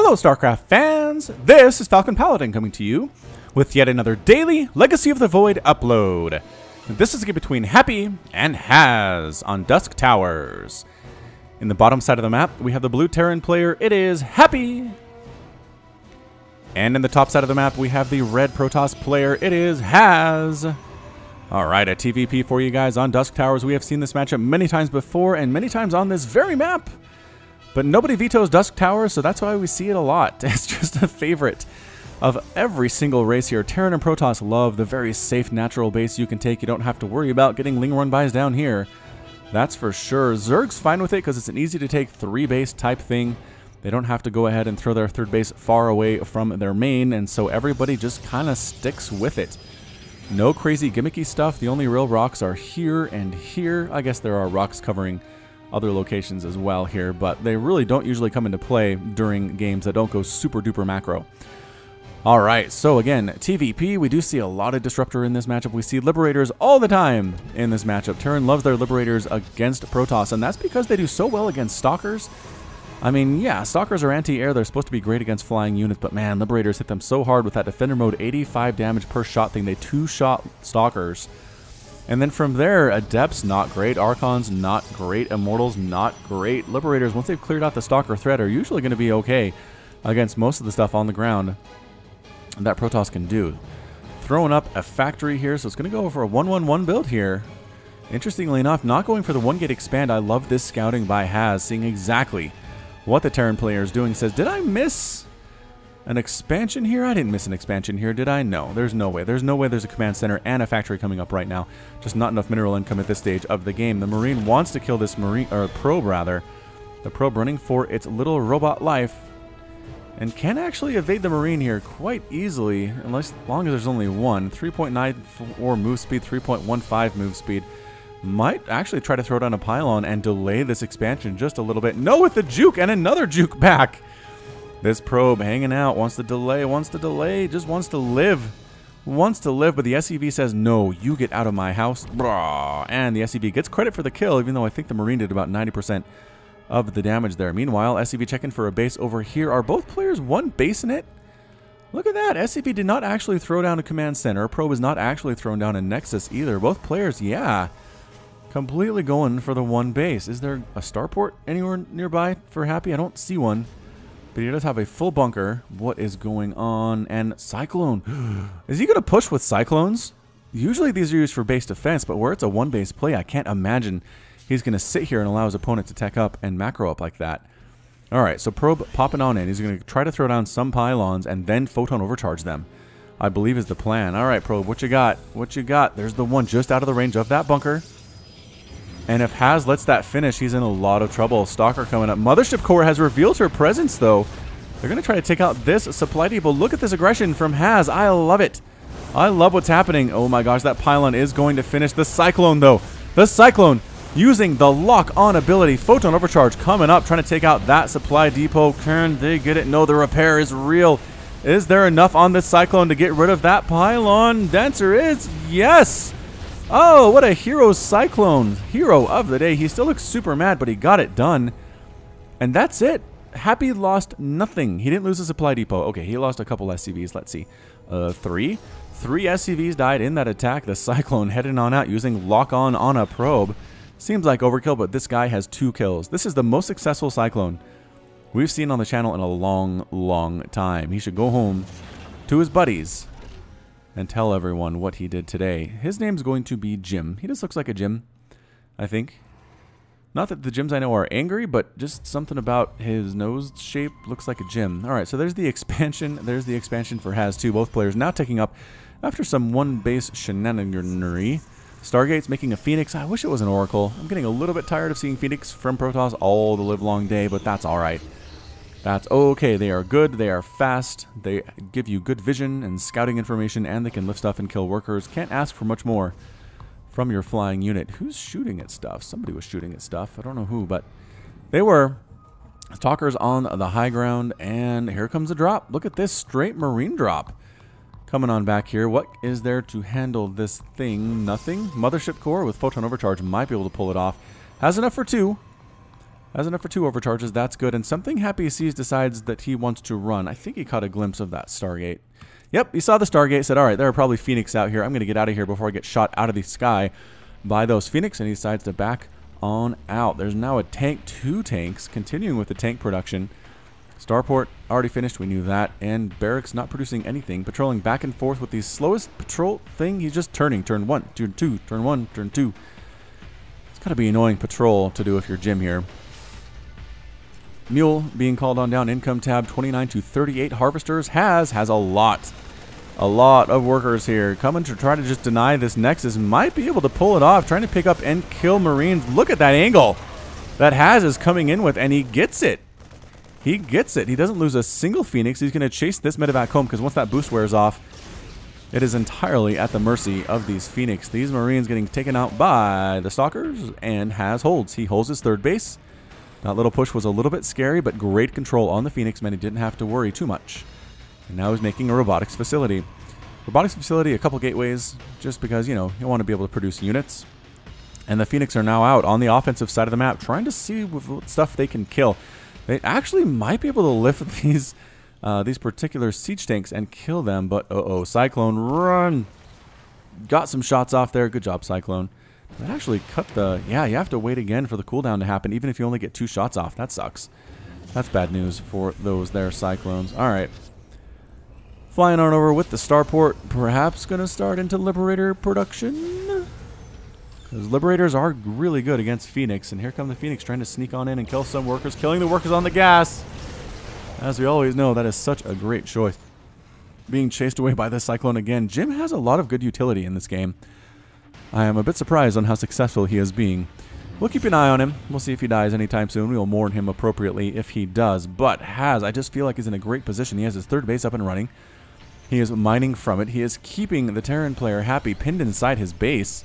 Hello StarCraft fans, this is Falcon Paladin coming to you with yet another daily Legacy of the Void upload. This is a game between Happy and Has on Dusk Towers. In the bottom side of the map, we have the blue Terran player, it is Happy. And in the top side of the map, we have the red Protoss player, it is Has. Alright, a TVP for you guys on Dusk Towers. We have seen this matchup many times before and many times on this very map. But nobody vetoes Dusk Towers, so that's why we see it a lot. It's just a favorite of every single race here. Terran and Protoss love the very safe natural base you can take. You don't have to worry about getting Ling run bys down here. That's for sure. Zerg's fine with it because it's an easy to take 3-base type thing. They don't have to go ahead and throw their third base far away from their main, and so everybody just kind of sticks with it. No crazy gimmicky stuff. The only real rocks are here and here. I guess there are rocks covering other locations as well here, but they really don't usually come into play during games that don't go super duper macro. Alright, so again, TVP, we do see a lot of Disruptor in this matchup. We see Liberators all the time in this matchup. Terran loves their Liberators against Protoss, and that's because they do so well against Stalkers. I mean, yeah, Stalkers are anti-air. They're supposed to be great against flying units, but man, Liberators hit them so hard with that Defender mode 85 damage per shot thing. They two-shot Stalkers. And then from there, Adepts, not great. Archons, not great. Immortals, not great. Liberators, once they've cleared out the Stalker threat, are usually going to be okay against most of the stuff on the ground that Protoss can do. Throwing up a factory here, so it's going to go for a 1-1-1 build here. Interestingly enough, not going for the 1-gate expand. I love this scouting by Has, seeing exactly what the Terran player is doing. Says, did I miss an expansion here? I didn't miss an expansion here, did I? No, there's no way. There's no way there's a command center and a factory coming up right now. Just not enough mineral income at this stage of the game. The Marine wants to kill this Marine, or probe rather. The probe running for its little robot life. And can actually evade the Marine here quite easily, unless as long as there's only one. 3.94 move speed, 3.15 move speed. Might actually try to throw down a pylon and delay this expansion just a little bit. No, with the juke and another juke back. This probe hanging out, wants to delay, just wants to live. Wants to live, but the SCV says, no, you get out of my house. Brah. And the SCV gets credit for the kill, even though I think the Marine did about 90% of the damage there. Meanwhile, SCV checking for a base over here. Are both players one base in it? Look at that. SCV did not actually throw down a command center. Probe is not actually thrown down a Nexus either. Both players, yeah, completely going for the one base. Is there a starport anywhere nearby for Happy? I don't see one. But he does have a full bunker. What is going on? And Cyclone. Is he going to push with Cyclones? Usually these are used for base defense, but where it's a one-base play, I can't imagine he's going to sit here and allow his opponent to tech up and macro up like that. Alright, so Probe popping on in. He's going to try to throw down some pylons and then Photon overcharge them, I believe is the plan. Alright, Probe, what you got? What you got? There's the one just out of the range of that bunker. And if Has lets that finish, he's in a lot of trouble. Stalker coming up. Mothership Core has revealed her presence, though. They're going to try to take out this supply depot. Look at this aggression from Has. I love it. I love what's happening. Oh my gosh, that pylon is going to finish. The Cyclone, though. The Cyclone using the lock-on ability. Photon Overcharge coming up, trying to take out that supply depot. Can they get it? No, the repair is real. Is there enough on this Cyclone to get rid of that pylon? The answer is yes. Oh, what a hero Cyclone. Hero of the day. He still looks super mad, but he got it done. And that's it. Happy lost nothing. He didn't lose a supply depot. Okay, he lost a couple SCVs. Let's see. Three SCVs died in that attack. The Cyclone heading on out using lock-on on a probe. Seems like overkill, but this guy has 2 kills. This is the most successful Cyclone we've seen on the channel in a long, long time. He should go home to his buddies and tell everyone what he did today. His name's going to be Jim. He just looks like a Jim, I think. Not that the Jims I know are angry, but just something about his nose shape looks like a Jim. Alright, so there's the expansion. There's the expansion for Has too. Both players now taking up after some one-base shenaniganery. Stargate's making a Phoenix. I wish it was an Oracle. I'm getting a little bit tired of seeing Phoenix from Protoss all the live-long day, but that's alright. That's okay. They are good. They are fast. They give you good vision and scouting information, and they can lift stuff and kill workers. Can't ask for much more from your flying unit. Who's shooting at stuff? Somebody was shooting at stuff. I don't know who, but they were. Talkers on the high ground, and here comes a drop. Look at this straight Marine drop coming on back here. What is there to handle this thing? Nothing. Mothership Core with Photon Overcharge might be able to pull it off. Has enough for 2. Has enough for 2 overcharges. That's good. And something Happy sees decides that he wants to run. I think he caught a glimpse of that Stargate. Yep, he saw the Stargate, said, all right, there are probably Phoenix out here. I'm going to get out of here before I get shot out of the sky by those Phoenix, and he decides to back on out. There's now a tank, 2 tanks, continuing with the tank production. Starport already finished, we knew that, and Barracks not producing anything, patrolling back and forth with the slowest patrol thing. He's just turning, turn 1, turn 2, turn 1, turn 2. It's got to be annoying patrol to do if you're Jim here. Mule being called on down, income tab 29 to 38. Harvesters has a lot of workers here coming to try to just deny this Nexus. Might be able to pull it off, trying to pick up and kill Marines. Look at that angle that Has is coming in with, and he gets it. He gets it. He doesn't lose a single Phoenix. He's going to chase this medevac home because once that boost wears off, it is entirely at the mercy of these Phoenix. These Marines getting taken out by the Stalkers, and Has holds. He holds his 3rd base. That little push was a little bit scary, but great control on the Phoenix meant he didn't have to worry too much. And now he's making a robotics facility. Robotics facility, a couple gateways, just because, you know, you want to be able to produce units. And the Phoenix are now out on the offensive side of the map, trying to see what stuff they can kill. They actually might be able to lift these particular siege tanks and kill them, but Cyclone, run! Got some shots off there. Good job, Cyclone. That actually cut the... Yeah, you have to wait again for the cooldown to happen, even if you only get 2 shots off. That sucks. That's bad news for those there Cyclones. All right. Flying on over with the Starport. Perhaps going to start into Liberator production. Because Liberators are really good against Phoenix. And here come the Phoenix trying to sneak on in and kill some workers. Killing the workers on the gas. As we always know, that is such a great choice. Being chased away by the Cyclone again. Jim has a lot of good utility in this game. I am a bit surprised on how successful he is being. We'll keep an eye on him. We'll see if he dies anytime soon. We'll mourn him appropriately if he does. But I just feel like he's in a great position. He has his 3rd base up and running. He is mining from it. He is keeping the Terran player happy, pinned inside his base.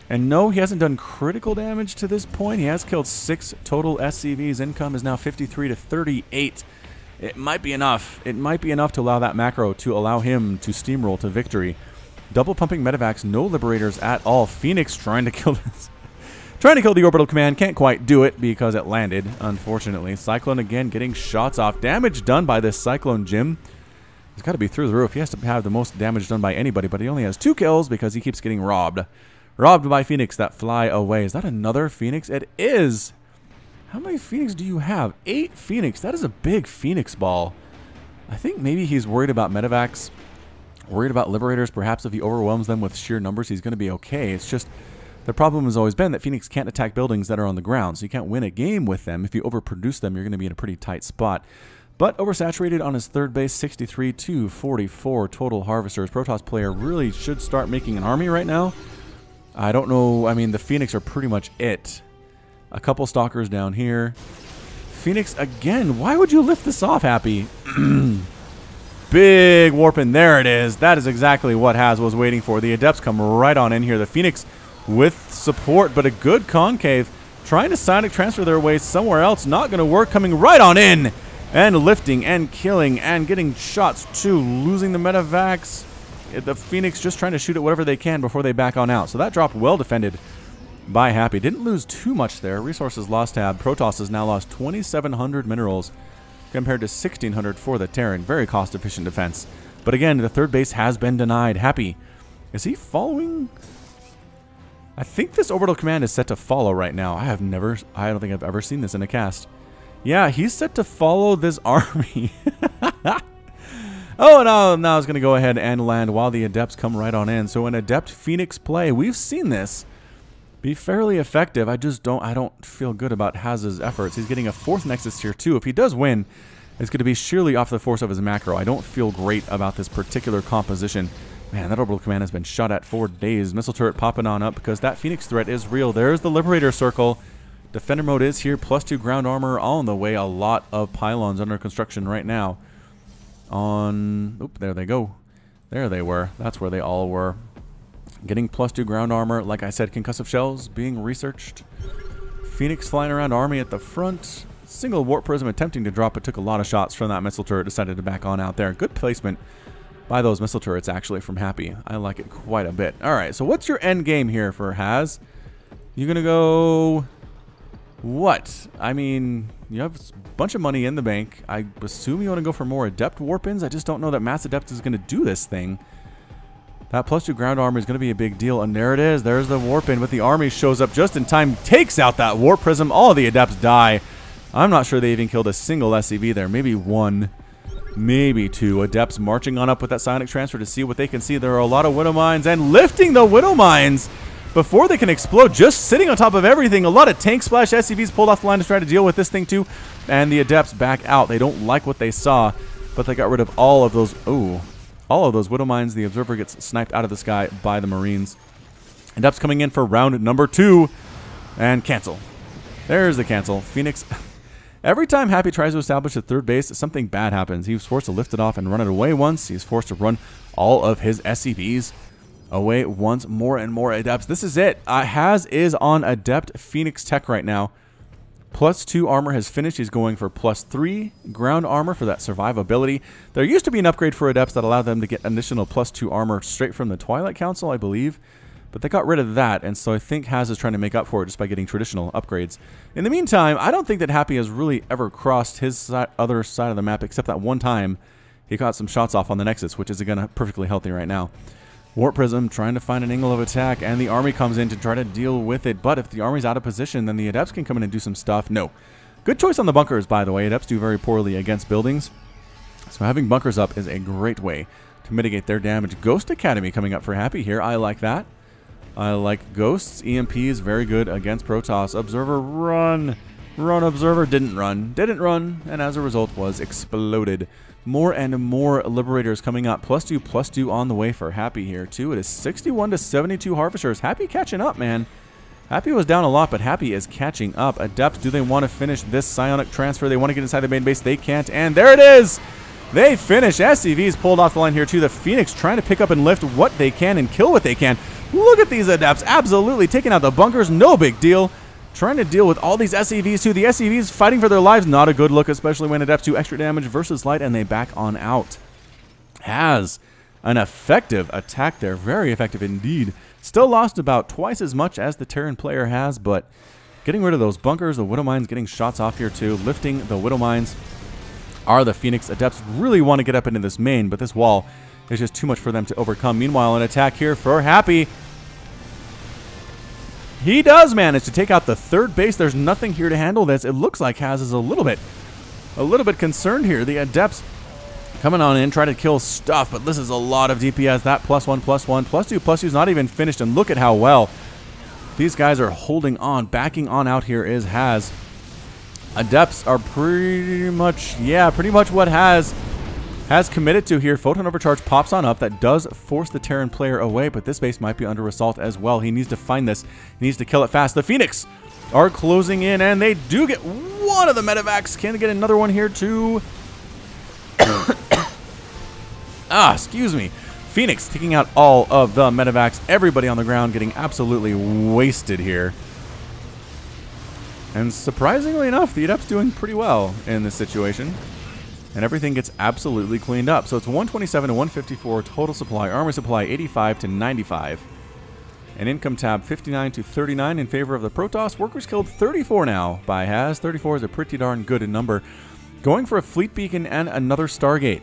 And no, he hasn't done critical damage to this point. He has killed 6 total SCVs. Income is now 53 to 38. It might be enough. It might be enough to allow that macro to allow him to steamroll to victory. Double pumping medevacs, no Liberators at all. Phoenix trying to kill this. Trying to kill the orbital command, can't quite do it because it landed, unfortunately. Cyclone again getting shots off. Damage done by this Cyclone Jim. He's got to be through the roof. He has to have the most damage done by anybody, but he only has 2 kills because he keeps getting robbed. Robbed by Phoenix that fly away. Is that another Phoenix? It is. How many Phoenix do you have? 8 Phoenix. That is a big Phoenix ball. I think maybe he's worried about medevacs. Worried about Liberators. Perhaps if he overwhelms them with sheer numbers, he's going to be okay. It's just the problem has always been that Phoenix can't attack buildings that are on the ground, so you can't win a game with them. If you overproduce them, you're going to be in a pretty tight spot. But oversaturated on his 3rd base, 63 to 44 total Harvesters. Protoss player really should start making an army right now. I don't know. I mean, the Phoenix are pretty much it. A couple Stalkers down here. Phoenix again. Why would you lift this off, Happy? Big warping. There it is. That is exactly what Has was waiting for. The Adepts come right on in here. The Phoenix with support, but a good concave. Trying to sonic transfer their way somewhere else. Not going to work. Coming right on in. And lifting and killing and getting shots too. Losing the medevacs. The Phoenix just trying to shoot at whatever they can before they back on out. So that dropped well defended by Happy. Didn't lose too much there. Resources lost tab. Protoss has now lost 2,700 minerals compared to 1,600 for the Terran. Very cost-efficient defense. But again, the 3rd base has been denied. Happy. Is he following? I think this orbital command is set to follow right now. I don't think I've ever seen this in a cast. Yeah, he's set to follow this army. Oh, no, now it's going to go ahead and land while the Adepts come right on in. So an Adept Phoenix play, we've seen this be fairly effective. I don't feel good about Haz's efforts. He's getting a 4th Nexus tier 2. If he does win, it's going to be sheerly off the force of his macro. I don't feel great about this particular composition. Man, that orbital command has been shot at for days. Missile turret popping on up because that Phoenix threat is real. There's the Liberator circle. Defender mode is here. +2 ground armor on the way. A lot of pylons under construction right now. Oop, there they go. There they were. That's where they all were. Getting +2 ground armor. Like I said, concussive shells being researched. Phoenix flying around army at the front. Single warp prism attempting to drop, but took a lot of shots from that missile turret. Decided to back on out there. Good placement by those missile turrets actually from Happy. I like it quite a bit. All right, so what's your end game here for Has? You gonna go What? I mean, you have a bunch of money in the bank. I assume you want to go for more Adept Warpins. I just don't know that Mass Adept is going to do this thing. That +2 ground armor is going to be a big deal. And there it is. There's the Warpin with the army. Shows up just in time. Takes out that Warp Prism. All the Adepts die. I'm not sure they even killed a single SCV there. Maybe one. Maybe two. Adepts marching on up with that Psionic Transfer to see what they can see. There are a lot of Widow Mines. And lifting the Widow Mines before they can explode, just sitting on top of everything. A lot of Tank Splash SCVs pulled off the line to try to deal with this thing too. And the Adepts back out. They don't like what they saw, but they got rid of all of those. Ooh. All of those Widow Mines. The Observer gets sniped out of the sky by the Marines. Adepts coming in for round number 2. And cancel. There's the cancel. Phoenix. Every time Happy tries to establish a third base, something bad happens. He was forced to lift it off and run it away once. He's forced to run all of his SCVs away once. More and more Adepts. This is it. Haz is on Adept Phoenix Tech right now. +2 armor has finished. He's going for +3 ground armor for that survivability. There used to be an upgrade for Adepts that allowed them to get additional +2 armor straight from the Twilight Council, I believe. But they got rid of that, and so I think Haz is trying to make up for it just by getting traditional upgrades. In the meantime, I don't think that Happy has really ever crossed his other side of the map, except that one time he got some shots off on the Nexus, which is again perfectly healthy right now. Warp Prism trying to find an angle of attack, and the army comes in to try to deal with it. But if the army's out of position, then the Adepts can come in and do some stuff. No. Good choice on the bunkers, by the way. Adepts do very poorly against buildings. So having bunkers up is a great way to mitigate their damage. Ghost Academy coming up for Happy here. I like that. I like Ghosts. EMP is very good against Protoss. Observer, run. Run, Observer. Didn't run. Didn't run. And as a result was exploded. More and more Liberators coming up. +2 on the way for Happy here, too. It is 61 to 72 Harvesters. Happy catching up, man. Happy was down a lot, but Happy is catching up. Adepts, do they want to finish this Psionic Transfer? They want to get inside the main base. They can't. And there it is. They finish. SCVs pulled off the line here, too. The Phoenix trying to pick up and lift what they can and kill what they can. Look at these Adepts. Absolutely taking out the bunkers. No big deal. Trying to deal with all these SCVs too. The SCVs fighting for their lives. Not a good look, especially when Adepts do extra damage versus light and they back on out. Has an effective attack there. Very effective indeed. Still lost about twice as much as the Terran player has, but getting rid of those bunkers. The Widow Mines getting shots off here too. Lifting the Widow Mines are the Phoenix. Adepts really want to get up into this main, but this wall is just too much for them to overcome. Meanwhile, an attack here for Happy. He does manage to take out the third base. There's nothing here to handle this. It looks like Haz is a little bit concerned here. The Adepts coming on in, try to kill stuff, but this is a lot of DPS. That +1, +1, +2 is not even finished, and look at how well these guys are holding on. Backing on out here is Haz. Adepts are pretty much what Haz has committed to here. Photon Overcharge pops on up. That does force the Terran player away, but this base might be under assault as well. He needs to find this. He needs to kill it fast. The Phoenix are closing in, and they do get one of the medevacs. Can they get another one here too? Excuse me. Phoenix taking out all of the medevacs. Everybody on the ground getting absolutely wasted here. And surprisingly enough, the Adepts doing pretty well in this situation. And everything gets absolutely cleaned up. So it's 127 to 154 total supply. Armor supply 85 to 95. And income tab 59 to 39 in favor of the Protoss. Workers killed 34 now by Haz. 34 is a pretty darn good number. Going for a Fleet Beacon and another Stargate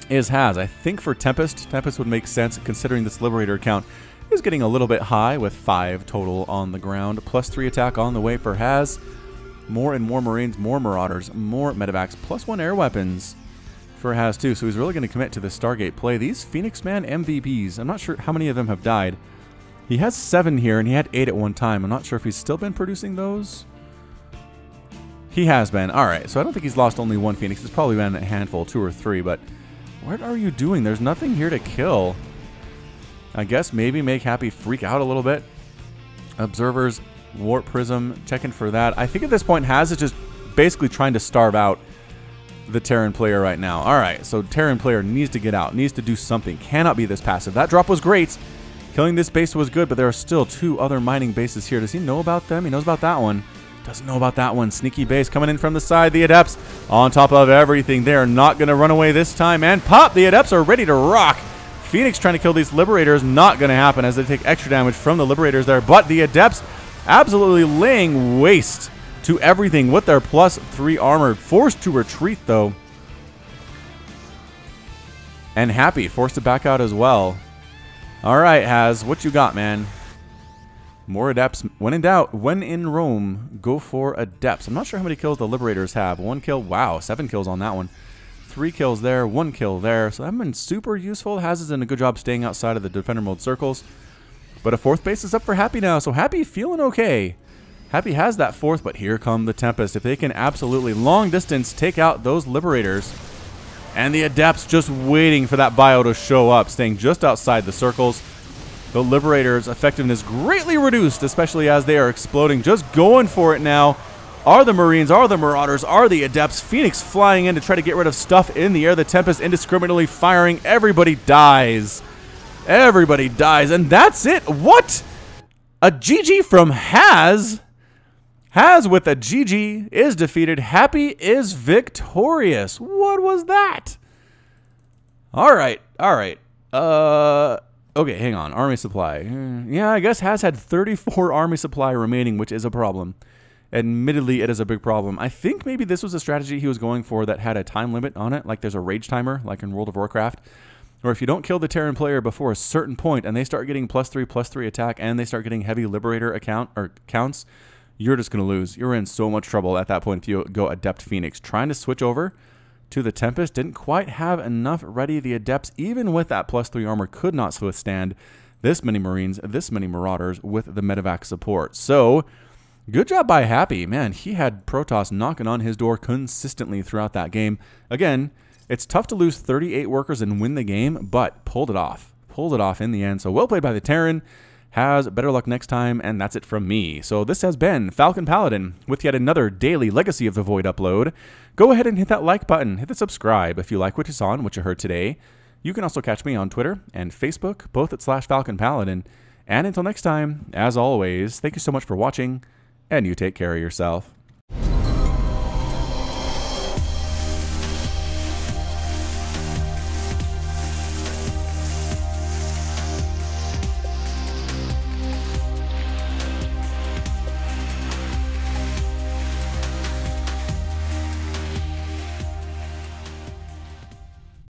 is Haz. I think for Tempest would make sense considering this Liberator count is getting a little bit high with 5 total on the ground. +3 attack on the way for Haz. More and more Marines, more Marauders, more medevacs, +1 air weapons for Haz too. So he's really going to commit to the Stargate play. These Phoenix Man MVPs, I'm not sure how many of them have died. He has 7 here, and he had 8 at one time. I'm not sure if he's still been producing those. He has been. All right, so I don't think he's lost only 1 Phoenix. It's probably been a handful, 2 or 3, but what are you doing? There's nothing here to kill. I guess maybe make Happy freak out a little bit. Observers, Warp Prism, checking for that. I think at this point, Haz is just basically trying to starve out the Terran player right now. All right, so Terran player needs to get out, needs to do something. Cannot be this passive. That drop was great. Killing this base was good, but there are still 2 other mining bases here. Does he know about them? He knows about that one. Doesn't know about that one. Sneaky base coming in from the side. The Adepts on top of everything. They are not going to run away this time. And pop! The Adepts are ready to rock. Phoenix trying to kill these Liberators. Not going to happen as they take extra damage from the Liberators there. But the Adepts absolutely laying waste to everything with their +3 armor. Forced to retreat, though. And Happy forced to back out as well. All right, Haz, what you got, man? More Adepts. When in doubt, when in Rome, go for Adepts. I'm not sure how many kills the Liberators have. 1 kill. Wow, 7 kills on that one. 3 kills there, 1 kill there. So that's been super useful. Haz is doing a good job staying outside of the defender mode circles. But a 4th base is up for Happy now. So Happy feeling okay. Happy has that 4th, but here come the Tempest. If they can absolutely long distance take out those Liberators. And the Adepts just waiting for that bio to show up, staying just outside the circles. The Liberators' effectiveness greatly reduced, especially as they are exploding. Just going for it now. Are the Marines, are the Marauders, are the Adepts. Phoenix flying in to try to get rid of stuff in the air. The Tempest indiscriminately firing. Everybody dies. Everybody dies. And that's it. What? A GG from Haz. Haz with a GG is defeated. Happy is victorious. What was that? All right. All right. Okay, hang on. Army supply. Yeah, I guess Haz had 34 army supply remaining, which is a problem. Admittedly, it is a big problem. I think maybe this was a strategy he was going for that had a time limit on it, like there's a rage timer, like in World of Warcraft. Or if you don't kill the Terran player before a certain point and they start getting +3/+3 attack and they start getting heavy Liberator counts, you're just going to lose. You're in so much trouble at that point if you go Adept Phoenix. Trying to switch over to the Tempest didn't quite have enough ready. The Adepts, even with that +3 armor, could not withstand this many Marines, this many Marauders with the medevac support. So, good job by Happy. Man, he had Protoss knocking on his door consistently throughout that game. Again, it's tough to lose 38 workers and win the game, but pulled it off. Pulled it off in the end. So, well played by the Terran. Has better luck next time, and that's it from me. So this has been Falcon Paladin with yet another daily Legacy of the Void upload. Go ahead and hit that like button, hit the subscribe if you like what you saw and what you heard today. You can also catch me on Twitter and Facebook, both at /Falcon Paladin. And until next time, as always, thank you so much for watching, and you take care of yourself.